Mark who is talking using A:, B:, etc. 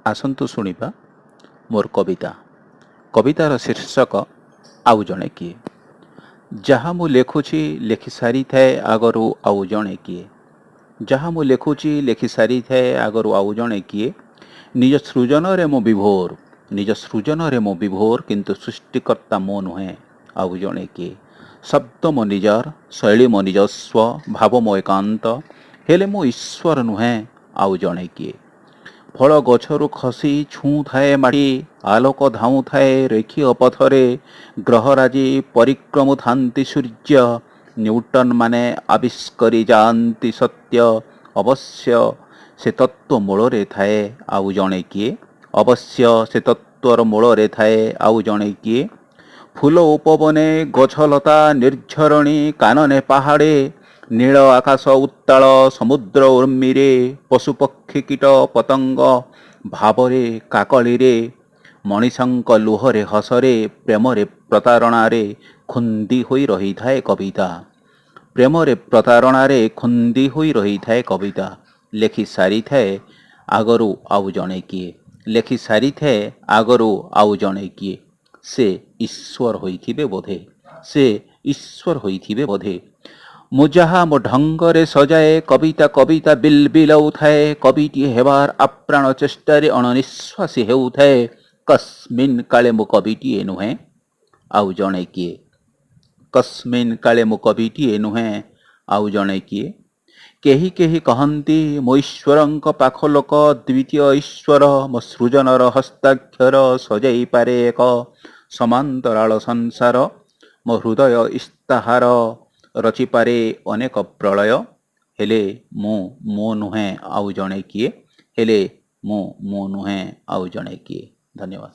A: आसंतु शुणिबा मोर कविता। कवितार शीर्षक आउ जणे किए। जहाँ मु लेखुछि लेखि सारी थाए आगरु आउ जणे किए। जहाँ मु लेखुछि लेखि सारी थाए आगरु आउ जणे किए। निज सृजन रे मो विभोर, निज सृजन रे मो विभोर, किंतु सृष्टिकर्ता मो नुहे आउ जणे किए। शब्द मो निजर, शैली मो निजस्व, भाव मो एकांत, हेले मो ईश्वर नुहे आउ जणे किए। फल गछरु खसी छूँ थाए माटी, आलोक धाऊँ थाए रेखीय पथरे, ग्रहराजी परिक्रमु थांती सूर्य, न्यूटन माने आविष्करी जाती सत्य। अवश्य से तत्व मूलरे थाए आउ जणे किए। अवश्य से तत्वर मूलरे थाए आउ जणे किए। फूल उपवने गछलता निर्झरणी, कानने पहाड़े नील आकाश उत्ताल समुद्र उर्मीरे, पशुपक्षी कीट पतंग भावरे काकलिरे, मनीषंक लुहरे हसरे, प्रेमरे प्रतारणारे खुंदी होई रही थाए कविता। प्रेमरे प्रतारणारे खुंदी होई रही थाए कविता। लेखि सारी थाए आगरु आउ जणे किए। लेखि सारी थाए आगरु आउ जणे किए। से ईश्वर होइथिबे बोधे। से ईश्वर होइथिबे बोधे। मु जहा मो ढंगरे सजाए कविता कविता बिल बिलाउ थाए। कविटी हेबार आप्राण चेष्टारे अणनिश्वासी हेउ थाए। कस्मिन काले मु कविटीए नुहे आउ जणे किए। कस्मिन काले मु कविटीए नुहे आउ जणे किए। केही केही कहंती मो ईश्वरंक पाख लोक द्वितीय ईश्वर, मो सृजनर हस्ताक्षर सजाई पारे एक समांतराल संसार। मो हृदय इस्ताहार रचिपारे अनेक प्रलय। हेले मो नुहे आउ जणे किए। हेले मो नुहे आउ जणे किए। धन्यवाद।